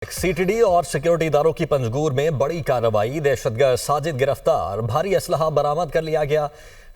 سی T D اور security اداروں کی پنجگور میں بڑی کارروائی، دہشت گرد ساجد گرفتار، بھاری اسلحہ برآمد کر لیا گیا۔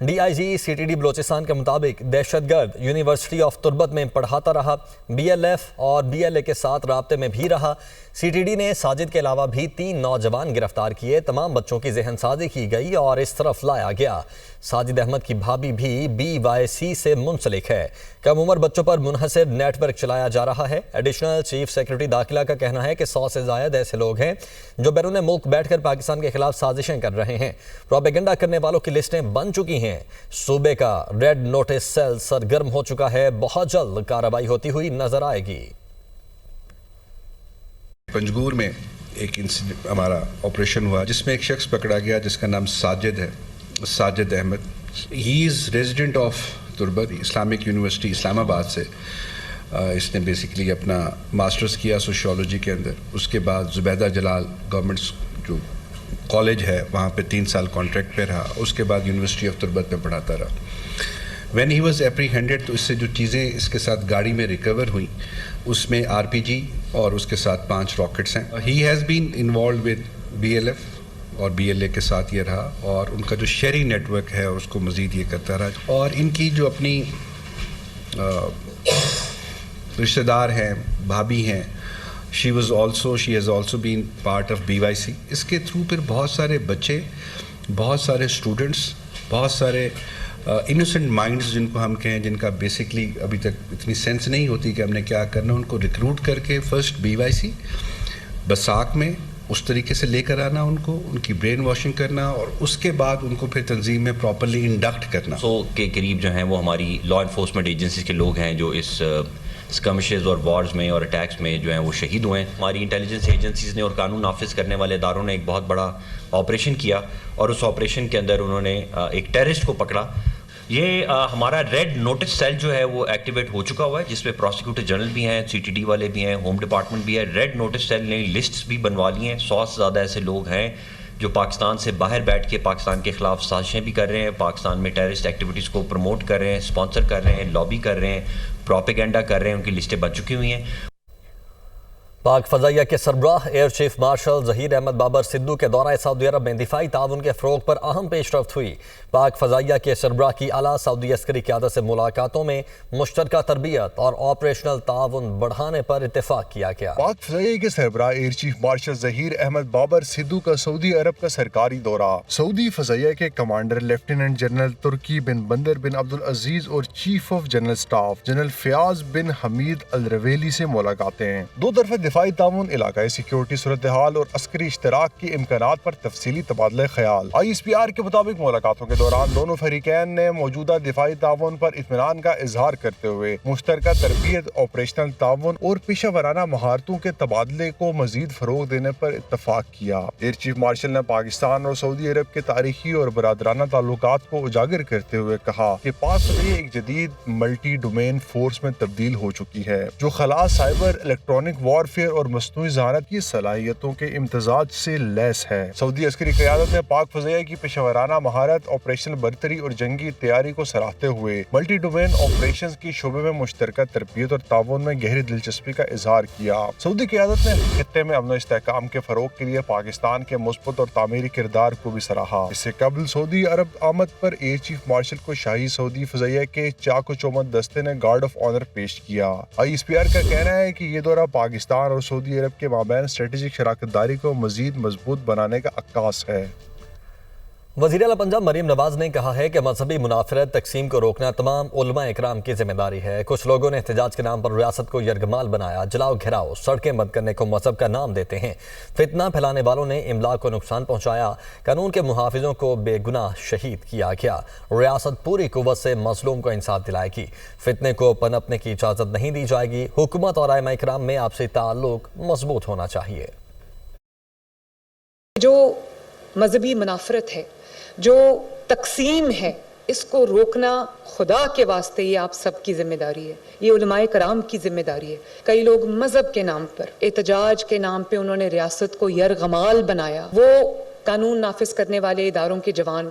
D I G C T D Balochistan کے مطابق دہشت گرد یونیورسٹی آف تربت میں پڑھاتا رہا، بی ایل ایف اور بی ایل اے کے ساتھ رابطے میں بھی رہا۔ سی ٹی ڈی نے ساجد کے علاوہ بھی 3 نوجوان گرفتار کیے، تمام بچوں کی ذہن سازی کی گئی اور اس طرف لایا گیا۔ ساجد احمد کی بھابھی بھی بی وائی سی سے منسلک ہے۔ کم عمر بچوں پر منحصر نیٹ ورک چلایا جا رہا ہے۔ ایڈیشنل چیف سیکرٹری داخلہ کا کہنا ہے کہ 100 سے زائد ایسے لوگ ہیں جو بیرون ملک بیٹھ کر پاکستان کے خلاف سازشیں کر رہے ہیں۔ پروپیگنڈا کرنے والوں کی لسٹیں بن چکی ہیں۔ صوبے کا ریڈ نوٹس سیل سرگرم ہو چکا ہے، بہت جلد کارروائی ہوتی ہوئی نظر آئے گی۔ پنجگور میں ایک ہمارا آپریشن ہوا جس میں ایک شخص پکڑا گیا جس کا نام ساجد ہے، ساجد احمد۔ ہی از resident of Turbat, Islamic university اسلام آباد سے۔ اس نے بیسیکلی اپنا ماسٹرز کیا سوشیولوجی کے اندر، اس کے بعد زبیدہ جلال گورنمنٹ جو کالج ہے وہاں پہ 3 سال کانٹریکٹ پہ رہا، اس کے بعد یونیورسٹی آف تربت میں پڑھاتا رہا۔ وین ہی واز اپریہینڈیڈ تو اس سے جو چیزیں اس کے ساتھ گاڑی میں ریکور ہوئیں اس میں آر پی جی اور اس کے ساتھ 5 راکٹس ہیں۔ He has been involved with B L F اور بی ایل اے کے ساتھ یہ رہا، اور ان کا جو شہری نیٹ ورک ہے اس کو مزید یہ کرتا رہا، اور ان کی جو اپنی رشتہ دار ہیں، بھابھی ہیں، she has also been part of B Y C. اس کے تھرو پھر بہت سارے بچے، بہت سارے اسٹوڈنٹس، بہت سارے انوسنٹ مائنڈز جن کو ہم کہیں، جن کا بیسکلی ابھی تک اتنی سینس نہیں ہوتی کہ ہم نے کیا کرنا، ان کو ریکروٹ کر کے فرسٹ بی وائی سی بساک میں اس طریقے سے لے کر آنا، ان کو ان کی برین واشنگ کرنا، اور اس کے بعد ان کو پھر تنظیم میں پراپرلی انڈکٹ کرنا۔ 100 کے قریب جو ہیں وہ ہماری لا انفورسمنٹ ایجنسیز کے لوگ ہیں جو اس اسکمشز اور وارز میں اور اٹیکس میں جو ہیں وہ شہید ہوئے ہیں۔ ہماری انٹیلیجنس ایجنسیز نے اور قانون نافذ کرنے والے اداروں نے ایک بہت بڑا آپریشن کیا، اور اس آپریشن کے اندر انہوں نے ایک ٹیررسٹ کو پکڑا۔ یہ ہمارا ریڈ نوٹس سیل جو ہے وہ ایکٹیویٹ ہو چکا ہوا ہے، جس میں پروسیکیوٹر جنرل بھی ہیں، سی ٹی ڈی والے بھی ہیں، ہوم ڈپارٹمنٹ بھی ہے۔ ریڈ نوٹس سیل نے لسٹس بھی بنوا لی ہیں۔ 100 سے زیادہ ایسے لوگ ہیں جو پاکستان سے باہر بیٹھ کے پاکستان کے خلاف سازشیں بھی کر رہے ہیں، پاکستان میں ٹیررسٹ ایکٹیویٹیز کو پروموٹ کر رہے ہیں، اسپانسر کر رہے ہیں، لابی کر رہے ہیں، پروپیگنڈا کر رہے ہیں۔ ان کی لسٹیں بن چکی ہوئی ہیں۔ پاک فضائیہ کے سربراہ air chief marshal Zaheer Ahmed Babar Sidhu کے دورہ سعودی عرب میں دفاعی تعاون کے فروغ پر اہم پیش رفت ہوئی۔ پاک فضائیہ کے سربراہ کی اعلیٰ سعودی عسکری قیادت سے ملاقاتوں میں مشترکہ تربیت اور آپریشنل تعاون بڑھانے پر اتفاق کیا گیا۔ پاک فضائیہ کے سربراہ air chief marshal Zaheer Ahmed Babar Sidhu کا سعودی عرب کا سرکاری دورہ۔ سعودی فضائیہ کے commander lieutenant general Turki bin Bandar bin Abdulaziz اور chief of general staff general Fayyad bin Hamid Alruwaili سے ملاقاتیں۔ 2 طرفہ دفاعی تعاون، علاقائی سیکیورٹی صورتحال اور عسکری اشتراک کے امکانات پر تفصیلی تبادلہ خیال۔ آئی ایس پی آر کے مطابق ملاقاتوں کے دوران دونوں فریقین نے موجودہ دفاعی تعاون پر اطمینان کا اظہار کرتے ہوئے مشترکہ تربیت، آپریشنل تعاون اور پیشہ ورانہ مہارتوں کے تبادلے کو مزید فروغ دینے پر اتفاق کیا۔ ایئر چیف مارشل نے پاکستان اور سعودی عرب کے تاریخی اور برادرانہ تعلقات کو اجاگر کرتے ہوئے کہا کہ پاک فضائیہ ایک جدید ملٹی ڈومین فورس میں تبدیل ہو چکی ہے جو خلا، سائبر، الیکٹرانک وارفیئر اور مصنوعی ذہانت کی صلاحیتوں کے امتزاج سے لیس ہے۔ سعودی عسکری قیادت نے پاک فضائیہ کی پیشہ ورانہ مہارت، آپریشنل برتری اور جنگی تیاری کو سراہتے ہوئے ملٹی ڈومین آپریشنز کی شعبے میں مشترکہ تربیت اور تعاون میں گہری دلچسپی کا اظہار کیا۔ سعودی قیادت نے خطے میں امن و استحکام کے فروغ کے لیے پاکستان کے مثبت اور تعمیری کردار کو بھی سراہا۔ اس سے قبل سعودی عرب آمد پر ایئر چیف مارشل کو شاہی سعودی فضائیہ کے چاق و چوبند دستے نے گارڈ آف آنر پیش کیا۔ آئی ایس پی آر کا کہنا ہے کہ یہ دورہ پاکستان اور سعودی عرب کے مابین اسٹریٹجک شراکت داری کو مزید مضبوط بنانے کا عکاس ہے۔ وزیر اعلیٰ پنجاب مریم نواز نے کہا ہے کہ مذہبی منافرت تقسیم کو روکنا تمام علماء اکرام کی ذمہ داری ہے۔ کچھ لوگوں نے احتجاج کے نام پر ریاست کو یرغمال بنایا، جلاؤ گھیراؤ، سڑکیں بند کرنے کو مذہب کا نام دیتے ہیں۔ فتنہ پھیلانے والوں نے املاک کو نقصان پہنچایا، قانون کے محافظوں کو بے گناہ شہید کیا گیا۔ ریاست پوری قوت سے مظلوم کو انصاف دلائے گی، فتنے کو پنپنے کی اجازت نہیں دی جائے گی۔ حکومت اور ائمہ اکرام میں آپسی تعلق مضبوط ہونا چاہیے۔ جو مذہبی منافرت ہے، جو تقسیم ہے، اس کو روکنا خدا کے واسطے یہ آپ سب کی ذمہ داری ہے، یہ علماء کرام کی ذمہ داری ہے۔ کئی لوگ مذہب کے نام پر، احتجاج کے نام پہ انہوں نے ریاست کو یرغمال بنایا۔ وہ قانون نافذ کرنے والے اداروں کے جوان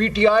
PTI